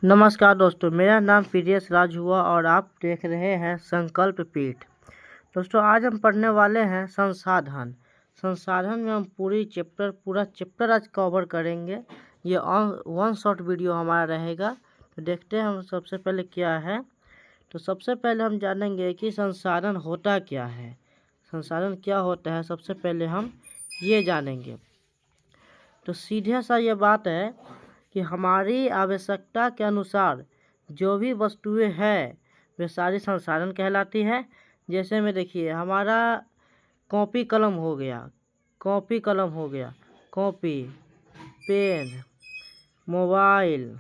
नमस्कार दोस्तों, मेरा नाम पीडीएस राज हुआ और आप देख रहे हैं संकल्प पीठ। दोस्तों, आज हम पढ़ने वाले हैं संसाधन। संसाधन में हम पूरा चैप्टर आज कवर करेंगे। ये वन शॉट वीडियो हमारा रहेगा। तो देखते हैं हम सबसे पहले क्या है। तो सबसे पहले हम जानेंगे कि संसाधन होता क्या है। संसाधन क्या होता है, सबसे पहले हम ये जानेंगे। तो सीधे सा ये बात है कि हमारी आवश्यकता के अनुसार जो भी वस्तुएं हैं वे सारी संसाधन कहलाती है। जैसे में देखिए, हमारा कॉपी कलम हो गया, कॉपी, पेन, मोबाइल,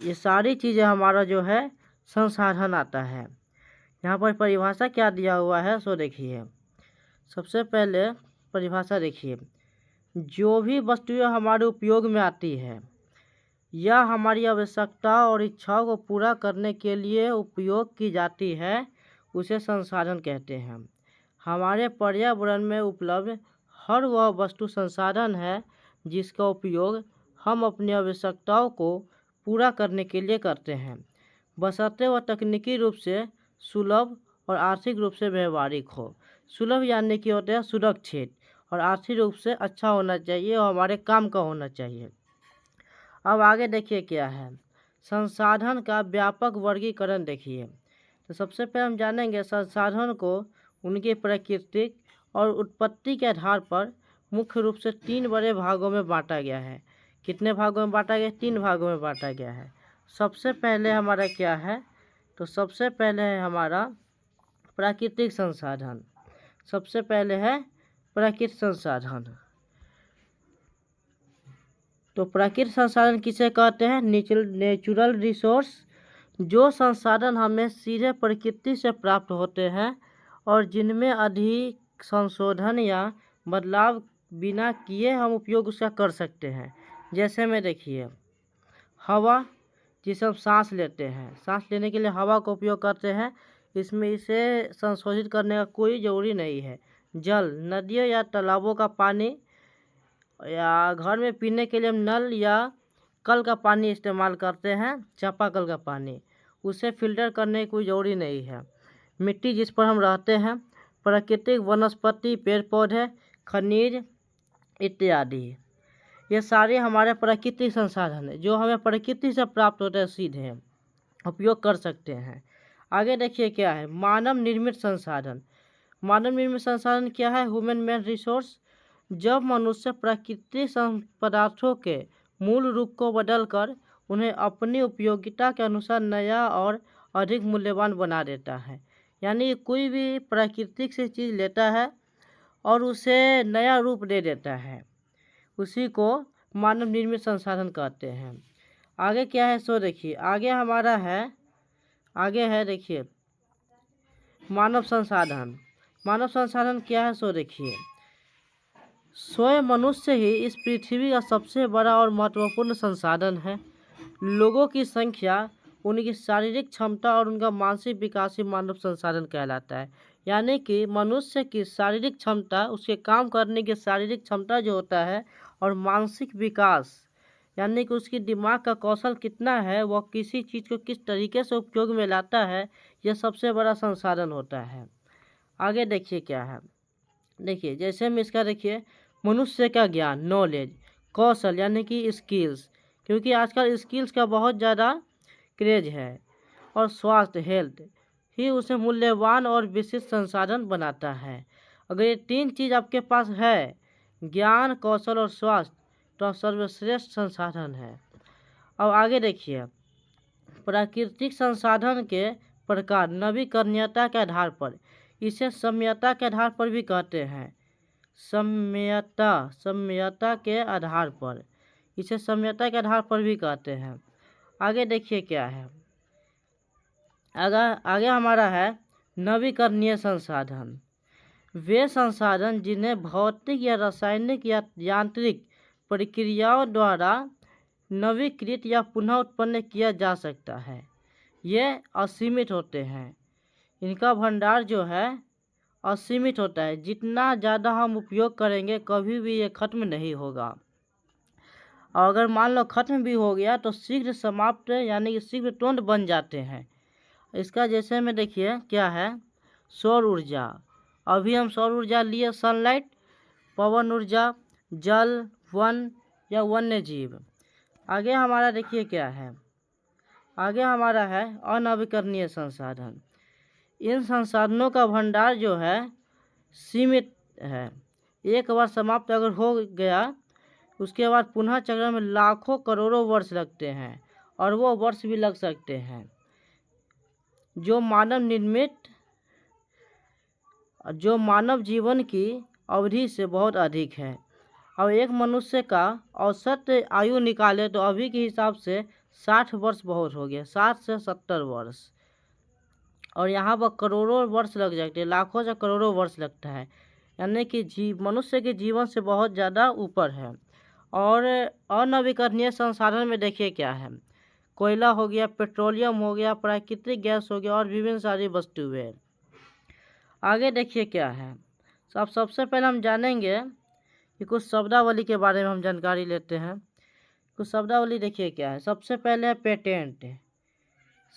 ये सारी चीज़ें हमारा जो है संसाधन आता है। यहाँ पर परिभाषा क्या दिया हुआ है सो देखिए। सबसे पहले परिभाषा देखिए, जो भी वस्तुएं हमारे उपयोग में आती है या हमारी आवश्यकता और इच्छाओं को पूरा करने के लिए उपयोग की जाती है उसे संसाधन कहते हैं। हमारे पर्यावरण में उपलब्ध हर वह वस्तु संसाधन है जिसका उपयोग हम अपनी आवश्यकताओं को पूरा करने के लिए करते हैं, बशर्ते वह तकनीकी रूप से सुलभ और आर्थिक रूप से व्यवहारिक हो। सुलभ यानी कि होता है सुरक्षित, और आर्थिक रूप से अच्छा होना चाहिए और हमारे काम का होना चाहिए। अब आगे देखिए क्या है, संसाधन का व्यापक वर्गीकरण देखिए। तो सबसे पहले हम जानेंगे संसाधन को उनकी प्राकृतिक और उत्पत्ति के आधार पर मुख्य रूप से 3 बड़े भागों में बांटा गया है। कितने भागों में बांटा गया? 3 भागों में बांटा गया है। सबसे पहले हमारा क्या है? तो सबसे पहले है हमारा प्राकृतिक संसाधन। सबसे पहले है प्राकृतिक संसाधन। तो प्राकृतिक संसाधन किसे कहते हैं? Natural resource. जो संसाधन हमें सीधे प्रकृति से प्राप्त होते हैं और जिनमें अधिक संशोधन या बदलाव बिना किए हम उपयोग उसका कर सकते हैं। जैसे में देखिए, हवा, जिसे हम सांस लेते हैं, सांस लेने के लिए हवा का उपयोग करते हैं, इसमें इसे संशोधित करने का कोई ज़रूरी नहीं है। जल, नदियों या तालाबों का पानी, या घर में पीने के लिए हम नल या कल का पानी इस्तेमाल करते हैं, चापाकल का पानी, उसे फिल्टर करने की कोई ज़रूरी नहीं है। मिट्टी जिस पर हम रहते हैं, प्राकृतिक वनस्पति, पेड़ पौधे, खनिज इत्यादि, ये सारे हमारे प्राकृतिक संसाधन हैं जो हमें प्रकृति से प्राप्त होते हैं, सीधे उपयोग कर सकते हैं। आगे देखिए क्या है, मानव निर्मित संसाधन। मानव निर्मित संसाधन क्या है? Human made resource. जब मनुष्य प्राकृतिक पदार्थों के मूल रूप को बदलकर उन्हें अपनी उपयोगिता के अनुसार नया और अधिक मूल्यवान बना देता है। यानी कोई भी प्राकृतिक से चीज़ लेता है और उसे नया रूप दे देता है, उसी को मानव निर्मित संसाधन कहते हैं। आगे क्या है सो देखिए, आगे है देखिए मानव संसाधन। मानव संसाधन क्या है सो देखिए, स्वयं मनुष्य ही इस पृथ्वी का सबसे बड़ा और महत्वपूर्ण संसाधन है। लोगों की संख्या, उनकी शारीरिक क्षमता और उनका मानसिक विकास ही मानव संसाधन कहलाता है। यानी कि मनुष्य की शारीरिक क्षमता, उसके काम करने की शारीरिक क्षमता जो होता है, और मानसिक विकास यानी कि उसकी दिमाग का कौशल कितना है, वह किसी चीज़ को किस तरीके से उपयोग में लाता है, यह सबसे बड़ा संसाधन होता है। आगे देखिए क्या है, देखिए जैसे हम इसका देखिए, मनुष्य का ज्ञान, नॉलेज, कौशल यानी कि स्किल्स, क्योंकि आजकल स्किल्स का बहुत ज़्यादा क्रेज है, और स्वास्थ्य, हेल्थ ही उसे मूल्यवान और विशिष्ट संसाधन बनाता है। अगर ये 3 चीज़ आपके पास है, ज्ञान, कौशल और स्वास्थ्य, तो सर्वश्रेष्ठ संसाधन है। अब आगे देखिए, प्राकृतिक संसाधन के प्रकार नवीकरणीयता के आधार पर, इसे सम्यता के आधार पर भी कहते हैं। सम्यता के आधार पर, इसे सम्यता के आधार पर भी कहते हैं। आगे देखिए क्या है, आगे हमारा है नवीकरणीय संसाधन। वे संसाधन जिन्हें भौतिक या रासायनिक या यांत्रिक प्रक्रियाओं द्वारा नवीकृत या पुनः उत्पन्न किया जा सकता है, ये असीमित होते हैं। इनका भंडार जो है असीमित होता है, जितना ज़्यादा हम उपयोग करेंगे कभी भी ये खत्म नहीं होगा। और अगर मान लो खत्म भी हो गया तो शीघ्र समाप्त यानी कि शीघ्र तुरंत बन जाते हैं। इसका जैसे में देखिए क्या है, सौर ऊर्जा। अभी हम सौर ऊर्जा लिए, सनलाइट, पवन ऊर्जा, जल, वन या वन्य जीव। आगे हमारा देखिए क्या है, आगे हमारा है अनवीकरणीय संसाधन। इन संसाधनों का भंडार जो है सीमित है। एक बार समाप्त अगर हो गया उसके बाद पुनः चक्र में लाखों करोड़ों वर्ष लगते हैं और वो वर्ष भी लग सकते हैं, जो मानव जीवन की अवधि से बहुत अधिक है। अब एक मनुष्य का औसत आयु निकाले तो अभी के हिसाब से 60 वर्ष बहुत हो गया, 60 से 70 वर्ष, और यहाँ पर करोड़ों वर्ष लग जाते हैं, लाखों से करोड़ों वर्ष लगता है, यानी कि मनुष्य के जीवन से बहुत ज़्यादा ऊपर है। और अनवीकरणीय संसाधन में देखिए क्या है, कोयला हो गया, पेट्रोलियम हो गया, प्राकृतिक गैस हो गया और विभिन्न सारी वस्तुएं। आगे देखिए क्या है, सबसे पहले हम जानेंगे कि कुछ शब्दावली के बारे में हम जानकारी लेते हैं। कुछ शब्दावली देखिए क्या है। सबसे पहले है पेटेंट।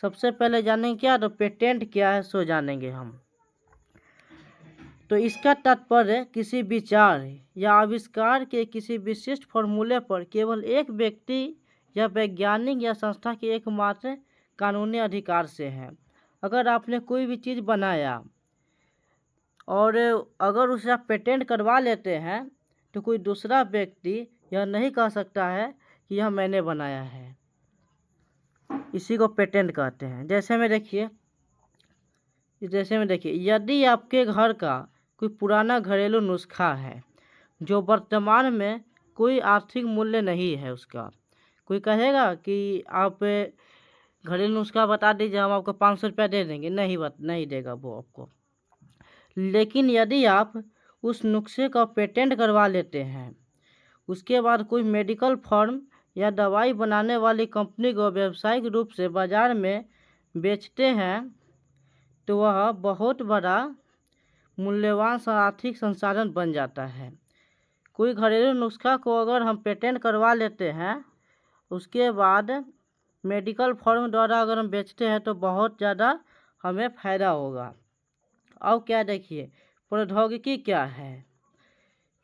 सबसे पहले जानेंगे क्या, तो पेटेंट क्या है सो जानेंगे हम। तो इसका तात्पर्य किसी विचार या आविष्कार के किसी विशिष्ट फॉर्मूले पर केवल एक व्यक्ति या वैज्ञानिक या संस्था के एकमात्र कानूनी अधिकार से है। अगर आपने कोई भी चीज़ बनाया और अगर उसे आप पेटेंट करवा लेते हैं तो कोई दूसरा व्यक्ति यह नहीं कह सकता है कि यह मैंने बनाया है। इसी को पेटेंट कहते हैं। जैसे में देखिए यदि आपके घर का कोई पुराना घरेलू नुस्खा है जो वर्तमान में कोई आर्थिक मूल्य नहीं है उसका, कोई कहेगा कि आप घरेलू नुस्खा बता दीजिए, हम आपको 500 रुपया दे देंगे, नहीं देगा वो आपको। लेकिन यदि आप उस नुस्खे का पेटेंट करवा लेते हैं, उसके बाद कोई मेडिकल फर्म या दवाई बनाने वाली कंपनी को व्यावसायिक रूप से बाजार में बेचते हैं, तो वह बहुत बड़ा मूल्यवान आर्थिक संसाधन बन जाता है। कोई घरेलू नुस्खा को अगर हम पेटेंट करवा लेते हैं, उसके बाद मेडिकल फर्म द्वारा अगर हम बेचते हैं तो बहुत ज़्यादा हमें फ़ायदा होगा। अब क्या देखिए, प्रौद्योगिकी क्या है,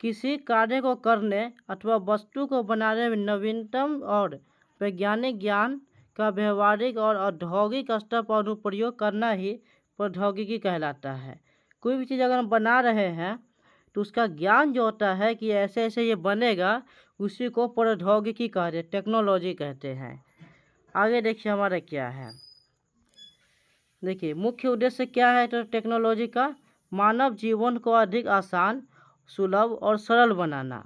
किसी कार्य को करने अथवा वस्तु को बनाने में नवीनतम और वैज्ञानिक ज्ञान का व्यवहारिक और औद्योगिक स्तर पर अनुप्रयोग करना ही प्रौद्योगिकी कहलाता है। कोई भी चीज़ अगर हम बना रहे हैं तो उसका ज्ञान जो होता है कि ऐसे ऐसे ये बनेगा, उसी को प्रौद्योगिकी कहते हैं, टेक्नोलॉजी कहते हैं। आगे देखिए हमारा क्या है, देखिए मुख्य उद्देश्य क्या है तो टेक्नोलॉजी का मानव जीवन को अधिक आसान, सुलभ और सरल बनाना।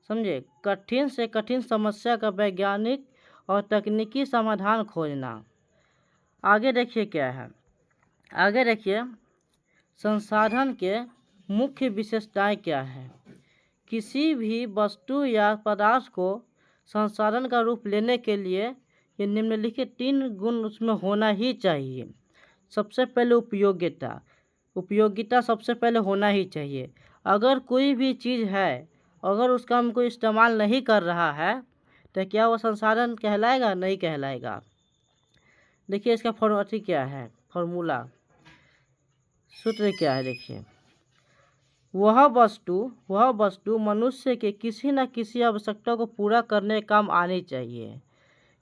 समझे, कठिन से कठिन समस्या का वैज्ञानिक और तकनीकी समाधान खोजना। आगे देखिए क्या है, आगे देखिए संसाधन के मुख्य विशेषताएं क्या है। किसी भी वस्तु या पदार्थ को संसाधन का रूप लेने के लिए ये निम्नलिखित 3 गुण उसमें होना ही चाहिए। सबसे पहले उपयोगिता सबसे पहले होना ही चाहिए। अगर कोई भी चीज़ है, अगर उसका हम कोई इस्तेमाल नहीं कर रहा है तो क्या वो संसाधन कहलाएगा? नहीं कहलाएगा। देखिए इसका फॉर्मूला सूत्र क्या है, देखिए वह वस्तु मनुष्य के किसी न किसी आवश्यकता को पूरा करने का काम आनी चाहिए।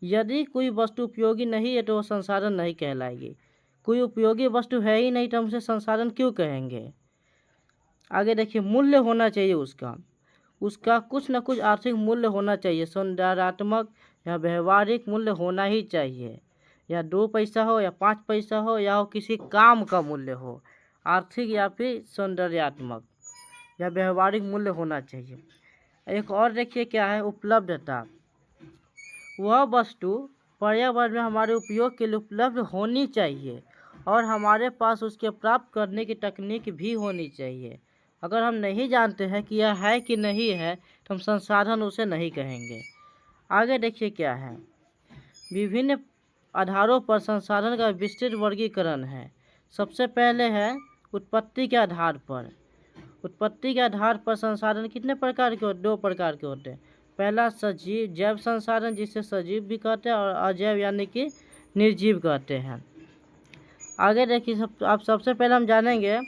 यदि कोई वस्तु उपयोगी नहीं है तो वह संसाधन नहीं कहलाएगी। कोई उपयोगी वस्तु है ही नहीं तो हम उसे संसाधन क्यों कहेंगे। आगे देखिए मूल्य होना चाहिए, उसका कुछ न कुछ आर्थिक मूल्य होना चाहिए, सौंदर्यात्मक या व्यवहारिक मूल्य होना ही चाहिए, या 2 पैसा हो या 5 पैसा हो या हो किसी काम का मूल्य हो, आर्थिक या फिर सौंदर्यात्मक या व्यवहारिक मूल्य होना चाहिए। एक और देखिए क्या है, उपलब्धता। वह वस्तु पर्यावरण में हमारे उपयोग के लिए उपलब्ध होनी चाहिए और हमारे पास उसके प्राप्त करने की तकनीक भी होनी चाहिए। अगर हम नहीं जानते हैं कि यह है कि नहीं है तो हम संसाधन उसे नहीं कहेंगे। आगे देखिए क्या है, विभिन्न आधारों पर संसाधन का विस्तृत वर्गीकरण है। सबसे पहले है उत्पत्ति के आधार पर। उत्पत्ति के आधार पर संसाधन कितने प्रकार के होते हैं? 2 प्रकार के होते हैं, पहला सजीव जैव संसाधन, जिसे सजीव भी कहते हैं, और अजैव यानी कि निर्जीव कहते हैं। आगे देखिए, आप सबसे पहले हम जानेंगे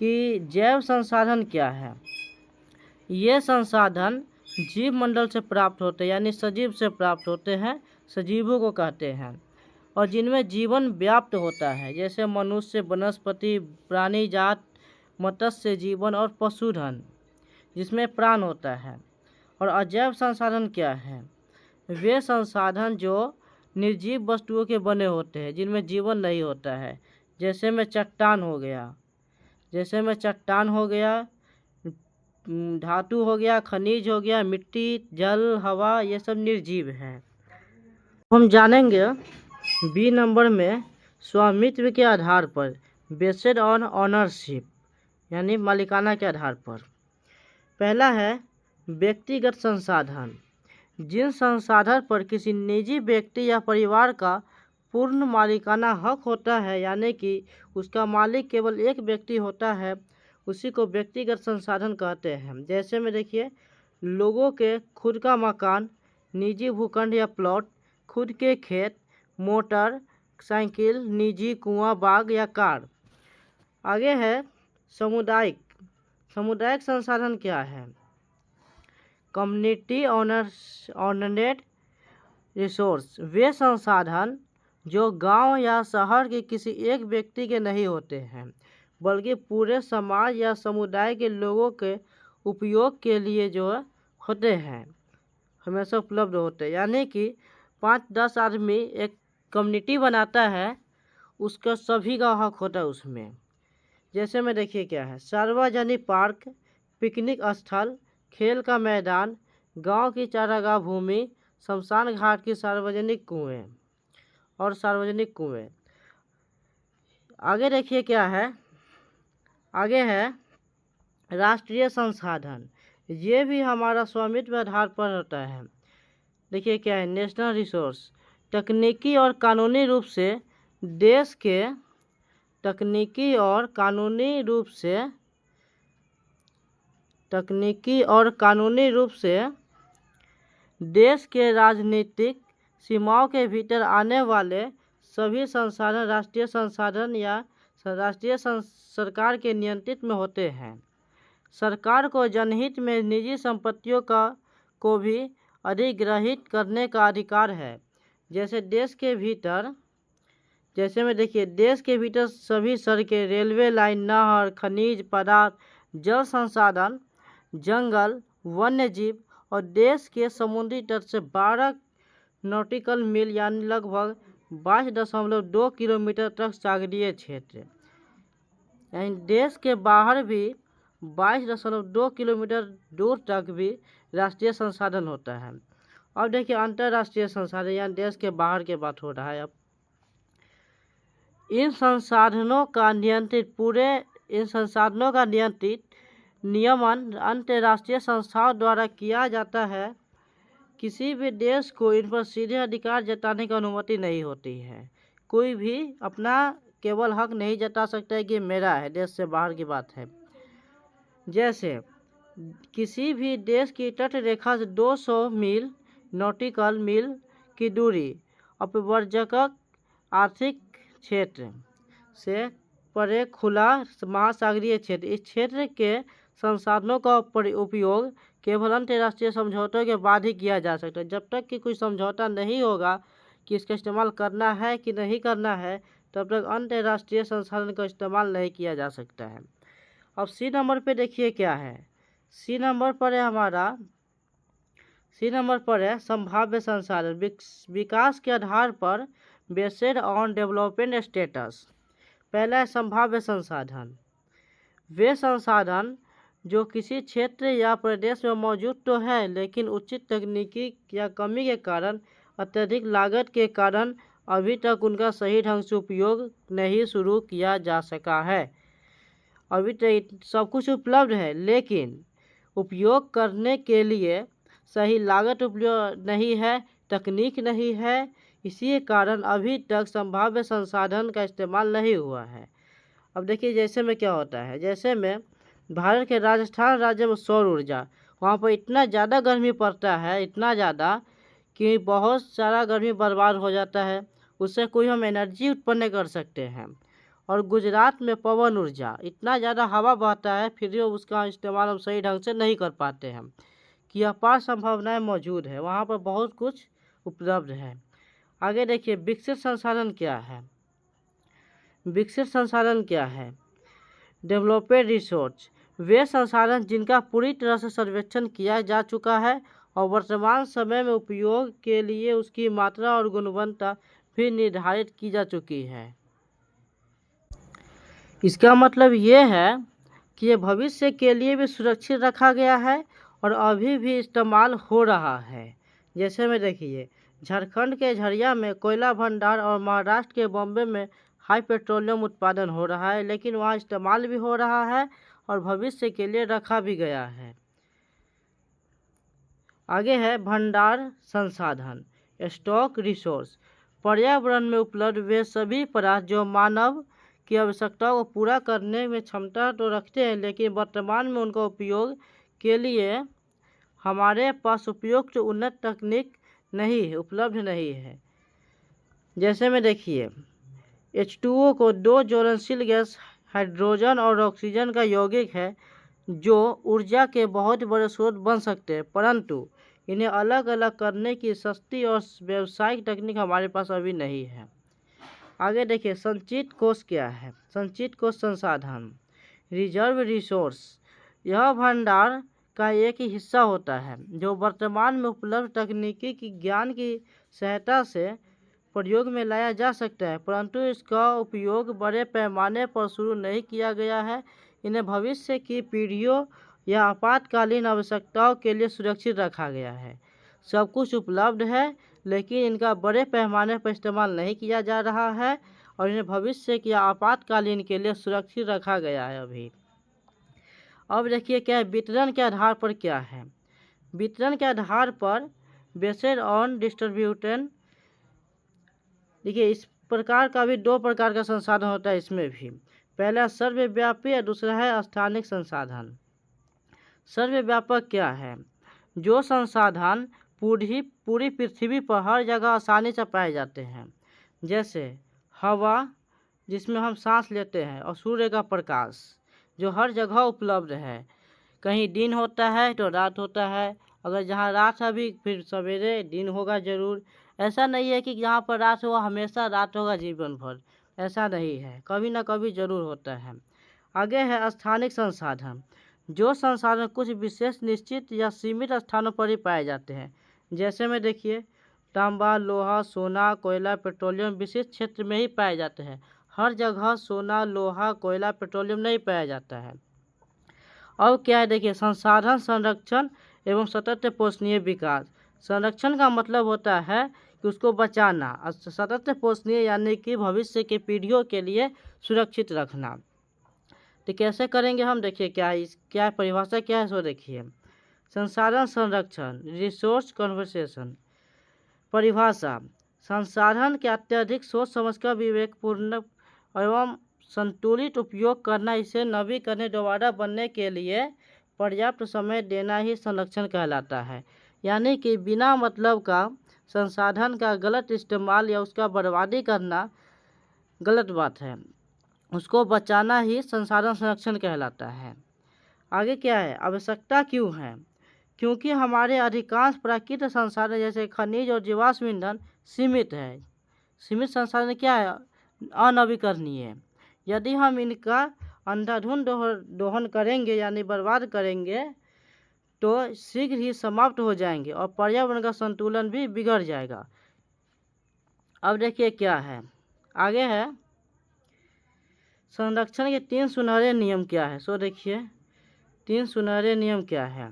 कि जैव संसाधन क्या है। ये संसाधन जीव मंडल से प्राप्त होते हैं, यानी सजीव से प्राप्त होते हैं, सजीवों को कहते हैं, और जिनमें जीवन व्याप्त होता है, जैसे मनुष्य, वनस्पति, प्राणी जात, मत्स्य जीवन और पशुधन, जिसमें प्राण होता है। और अजैव संसाधन क्या है? वे संसाधन जो निर्जीव वस्तुओं के बने होते हैं, जिनमें जीवन नहीं होता है, जैसे में चट्टान हो गया, धातु हो गया, खनिज हो गया, मिट्टी, जल, हवा, ये सब निर्जीव हैं। हम जानेंगे बी नंबर में स्वामित्व के आधार पर, बेस्ड ऑन ऑनरशिप, यानी मालिकाना के आधार पर। पहला है व्यक्तिगत संसाधन। जिन संसाधन पर किसी निजी व्यक्ति या परिवार का पूर्ण मालिकाना हक होता है, यानी कि उसका मालिक केवल एक व्यक्ति होता है, उसी को व्यक्तिगत संसाधन कहते हैं। जैसे में देखिए, लोगों के खुद का मकान, निजी भूखंड या प्लॉट, खुद के खेत, मोटर साइकिल, निजी कुआं, बाग या कार। आगे है सामुदायिक संसाधन क्या है? कम्युनिटी ऑनर्ड रिसोर्स, वे संसाधन जो गांव या शहर के किसी एक व्यक्ति के नहीं होते हैं, बल्कि पूरे समाज या समुदाय के लोगों के उपयोग के लिए जो होते हैं, हमेशा उपलब्ध होते हैं। यानी कि 5-10 आदमी एक कम्युनिटी बनाता है, उसका सभी का हक होता है उसमें। जैसे में देखिए क्या है, सार्वजनिक पार्क, पिकनिक स्थल, खेल का मैदान, गांव की चारागाह भूमि, शमशान घाट की सार्वजनिक कुएं। आगे देखिए क्या है, आगे है राष्ट्रीय संसाधन। ये भी हमारा स्वामित्व आधार पर होता है। देखिए क्या है, नेशनल रिसोर्स, तकनीकी और कानूनी रूप से देश के राजनीतिक सीमाओं के भीतर आने वाले सभी संसाधन राष्ट्रीय संसाधन या राष्ट्रीय सरकार के नियंत्रित में होते हैं। सरकार को जनहित में निजी संपत्तियों को भी अधिग्रहित करने का अधिकार है। जैसे देश के भीतर सभी सड़कें, रेलवे लाइन, नहर, खनिज पदार्थ, जल संसाधन, जंगल, वन्य जीव और देश के समुद्री तट से 12 नॉटिकल मील यानी लगभग 22.2 किलोमीटर तक सागरीय क्षेत्र, यानी देश के बाहर भी 22.2 किलोमीटर दूर तक भी राष्ट्रीय संसाधन होता है। अब देखिए अंतर्राष्ट्रीय संसाधन, यानी देश के बाहर की बात हो रहा है। अब इन संसाधनों का नियंत्रित नियमन अंतर्राष्ट्रीय संस्थाओं द्वारा किया जाता है। किसी भी देश को इन पर सीधे अधिकार जताने की अनुमति नहीं होती है। कोई भी अपना केवल हक नहीं जता सकता है कि मेरा है, देश से बाहर की बात है। जैसे किसी भी देश की तट रेखा से 200 मील नॉटिकल मील की दूरी, अपवर्जक आर्थिक क्षेत्र से परे खुला महासागरीय क्षेत्र, इस क्षेत्र के संसाधनों का उपयोग केवल अंतर्राष्ट्रीय समझौतों के बाद ही किया जा सकता है। जब तक कि कोई समझौता नहीं होगा कि इसका इस्तेमाल करना है कि नहीं करना है, तब तक अंतर्राष्ट्रीय संसाधन का इस्तेमाल नहीं किया जा सकता है। अब सी नंबर पे देखिए क्या है, सी नंबर पर है संभाव्य संसाधन, विकास के आधार पर, बेस्ड ऑन डेवलपमेंट स्टेटस। पहला है संभाव्य संसाधन, वे संसाधन जो किसी क्षेत्र या प्रदेश में मौजूद तो है, लेकिन उचित तकनीकी या कमी के कारण, अत्यधिक लागत के कारण अभी तक उनका सही ढंग से उपयोग नहीं शुरू किया जा सका है। अभी तक सब कुछ उपलब्ध है, लेकिन उपयोग करने के लिए सही लागत उपयोग नहीं है, तकनीक नहीं है, इसी कारण अभी तक संभाव्य संसाधन का इस्तेमाल नहीं हुआ है। अब देखिए जैसे में क्या होता है, जैसे में भारत के राजस्थान राज्य में सौर ऊर्जा वहाँ पर इतना ज़्यादा गर्मी पड़ता है, इतना ज़्यादा कि बहुत सारा गर्मी बर्बाद हो जाता है, उससे कोई हम एनर्जी उत्पन्न नहीं कर सकते हैं। और गुजरात में पवन ऊर्जा, इतना ज़्यादा हवा बहता है, फिर भी उसका इस्तेमाल हम सही ढंग से नहीं कर पाते हैं, कि अपार संभावनाएं मौजूद है, वहाँ पर बहुत कुछ उपलब्ध है। आगे देखिए, विकसित संसाधन क्या है। विकसित संसाधन क्या है? डेवलपेड रिसोर्स, वे संसाधन जिनका पूरी तरह से सर्वेक्षण किया जा चुका है और वर्तमान समय में उपयोग के लिए उसकी मात्रा और गुणवत्ता भी निर्धारित की जा चुकी है। इसका मतलब ये है कि ये भविष्य के लिए भी सुरक्षित रखा गया है और अभी भी इस्तेमाल हो रहा है। जैसे में देखिए, झारखंड के झरिया में कोयला भंडार और महाराष्ट्र के बॉम्बे में हाई पेट्रोलियम उत्पादन हो रहा है, लेकिन वहाँ इस्तेमाल भी हो रहा है और भविष्य के लिए रखा भी गया है। आगे है भंडार संसाधन, स्टॉक रिसोर्स, पर्यावरण में उपलब्ध वे सभी पदार्थ जो मानव की आवश्यकताओं को पूरा करने में क्षमता तो रखते हैं, लेकिन वर्तमान में उनका उपयोग के लिए हमारे पास उपयुक्त उन्नत तकनीक उपलब्ध नहीं है। जैसे में देखिए, H2O को दो ज्वलनशील गैस हाइड्रोजन और ऑक्सीजन का यौगिक है जो ऊर्जा के बहुत बड़े स्रोत बन सकते हैं, परंतु इन्हें अलग अलग करने की सस्ती और व्यावसायिक तकनीक हमारे पास अभी नहीं है। आगे देखिए, संचित कोष क्या है। संचित कोष संसाधन, रिजर्व रिसोर्स, यह भंडार का एक ही हिस्सा होता है जो वर्तमान में उपलब्ध तकनीकी की ज्ञान की सहायता से प्रयोग में लाया जा सकता है, परंतु इसका उपयोग बड़े पैमाने पर शुरू नहीं किया गया है। इन्हें भविष्य की पीढ़ियों या आपातकालीन आवश्यकताओं के लिए सुरक्षित रखा गया है। सब कुछ उपलब्ध है, लेकिन इनका बड़े पैमाने पर इस्तेमाल नहीं किया जा रहा है और इन्हें भविष्य की आपातकालीन के लिए सुरक्षित रखा गया है अभी। अब देखिए क्या है, वितरण के आधार पर क्या है। वितरण के आधार पर बेस्ड ऑन डिस्ट्रीब्यूशन, देखिए इस प्रकार का भी दो प्रकार का संसाधन होता है इसमें भी। पहला सर्वव्यापी और दूसरा है स्थानिक संसाधन। सर्वव्यापक क्या है? जो संसाधन पूरी पृथ्वी पर हर जगह आसानी से पाए जाते हैं, जैसे हवा जिसमें हम सांस लेते हैं और सूर्य का प्रकाश जो हर जगह उपलब्ध है। कहीं दिन होता है तो रात होता है, अगर जहाँ रात है भी फिर सवेरे दिन होगा ज़रूर। ऐसा नहीं है कि जहाँ पर रात होगा हमेशा रात होगा जीवन भर, ऐसा नहीं है, कभी ना कभी ज़रूर होता है। आगे है स्थानिक संसाधन, जो संसाधन कुछ विशेष निश्चित या सीमित स्थानों पर ही पाए जाते हैं। जैसे में देखिए, तांबा, लोहा, सोना, कोयला, पेट्रोलियम विशिष्ट क्षेत्र में ही पाए जाते हैं। हर जगह सोना, लोहा, कोयला, पेट्रोलियम नहीं पाया जाता है। अब क्या है देखिए, संसाधन संरक्षण एवं सतत पोषणीय विकास। संरक्षण का मतलब होता है कि उसको बचाना, और सतत पोषणीय यानी कि भविष्य की पीढ़ियों के लिए सुरक्षित रखना। तो कैसे करेंगे हम, देखिए क्या परिभाषा क्या है सो देखिए। संसाधन संरक्षण, रिसोर्स कन्वर्सेशन। परिभाषा, संसाधन के अत्यधिक सोच समझकर विवेकपूर्ण एवं संतुलित उपयोग करना, इसे नवीकरण दोबारा बनने के लिए पर्याप्त समय देना ही संरक्षण कहलाता है। यानी कि बिना मतलब का संसाधन का गलत इस्तेमाल या उसका बर्बादी करना गलत बात है, उसको बचाना ही संसाधन संरक्षण कहलाता है। आगे क्या है, आवश्यकता क्यों है? क्योंकि हमारे अधिकांश प्राकृतिक संसाधन जैसे खनिज और जीवाश्म ईंधन सीमित है। सीमित संसाधन क्या है? अनवीकरणीय। यदि हम इनका अंधाधुंध दोहन करेंगे यानी बर्बाद करेंगे तो शीघ्र ही समाप्त हो जाएंगे और पर्यावरण का संतुलन भी बिगड़ जाएगा। अब देखिए क्या है, आगे है संरक्षण के 3 सुनहरे नियम क्या है। सो देखिए 3 सुनहरे नियम क्या है।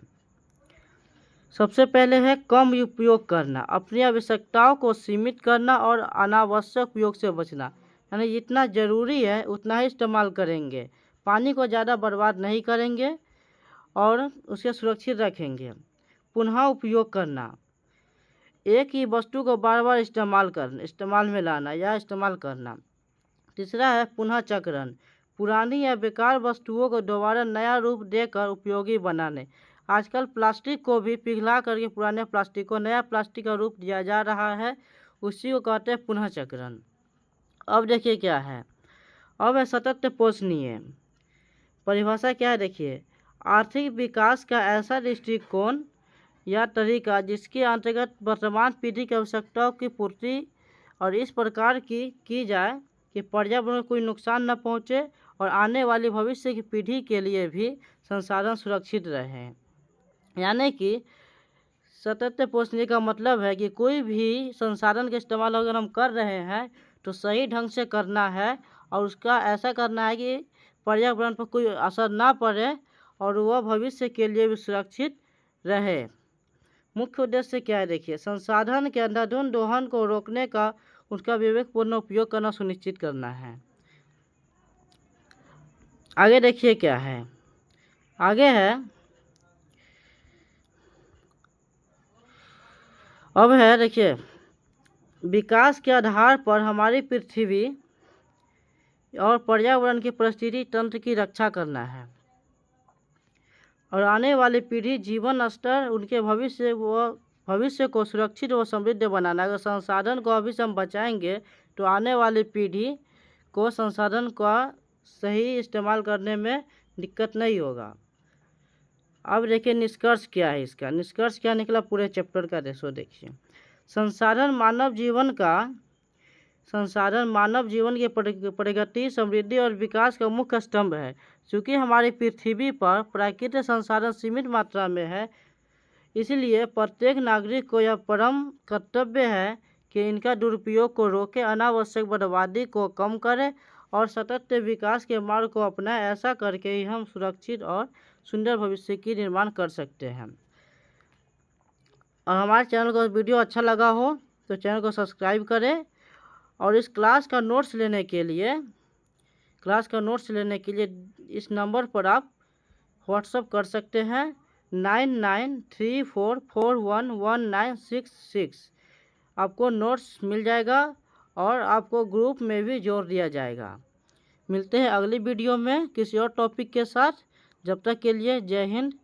सबसे पहले है कम उपयोग करना, अपनी आवश्यकताओं को सीमित करना और अनावश्यक उपयोग से बचना, यानी जितना ज़रूरी है उतना ही इस्तेमाल करेंगे, पानी को ज़्यादा बर्बाद नहीं करेंगे और उसे सुरक्षित रखेंगे। पुनः उपयोग करना, एक ही वस्तु को बार बार इस्तेमाल में लाना या इस्तेमाल करना। तीसरा है पुनः चक्रण, पुरानी या बेकार वस्तुओं को दोबारा नया रूप देकर उपयोगी बनाने। आजकल प्लास्टिक को भी पिघला करके पुराने प्लास्टिक को नया प्लास्टिक का रूप दिया जा रहा है, उसी को कहते हैं पुनः चक्रण। अब देखिए क्या है, अब है सतत पोषणीय। परिभाषा क्या है देखिए, आर्थिक विकास का ऐसा दृष्टिकोण या तरीका जिसके अंतर्गत वर्तमान पीढ़ी की आवश्यकताओं की पूर्ति और इस प्रकार की जाए कि पर्यावरण को कोई नुकसान न पहुँचे और आने वाली भविष्य की पीढ़ी के लिए भी संसाधन सुरक्षित रहें। यानी कि सतत पोषणीय का मतलब है कि कोई भी संसाधन का इस्तेमाल अगर हम कर रहे हैं तो सही ढंग से करना है और उसका ऐसा करना है कि पर्यावरण पर कोई असर ना पड़े और वह भविष्य के लिए भी सुरक्षित रहे। मुख्य उद्देश्य क्या है देखिए, संसाधन के अंधाधुंध दोहन को रोकने का उसका विवेकपूर्ण उपयोग करना सुनिश्चित करना है। आगे देखिए क्या है, आगे है अब है देखिए, विकास के आधार पर हमारी पृथ्वी और पर्यावरण के पारिस्थितिकी तंत्र की रक्षा करना है और आने वाली पीढ़ी जीवन स्तर उनके भविष्य को सुरक्षित व समृद्ध बनाना। अगर संसाधन को अभी से हम बचाएंगे तो आने वाली पीढ़ी को संसाधन का सही इस्तेमाल करने में दिक्कत नहीं होगा। अब देखिए निष्कर्ष क्या है इसका, निष्कर्ष क्या निकला पूरे चैप्टर का देखिए, संसाधन मानव जीवन की प्रगति, समृद्धि और विकास का मुख्य स्तंभ है। चूँकि हमारी पृथ्वी पर प्राकृतिक संसाधन सीमित मात्रा में है, इसलिए प्रत्येक नागरिक को यह परम कर्तव्य है कि इनका दुरुपयोग को रोके, अनावश्यक बर्बादी को कम करे और सतत विकास के मार्ग को अपनाएं। ऐसा करके ही हम सुरक्षित और सुंदर भविष्य की निर्माण कर सकते हैं। और हमारे चैनल को वीडियो अच्छा लगा हो तो चैनल को सब्सक्राइब करें और इस क्लास का नोट्स लेने के लिए इस नंबर पर आप व्हाट्सअप कर सकते हैं 9934411966। आपको नोट्स मिल जाएगा और आपको ग्रुप में भी जोड़ दिया जाएगा। मिलते हैं अगली वीडियो में किसी और टॉपिक के साथ। जब तक के लिए जय हिंद,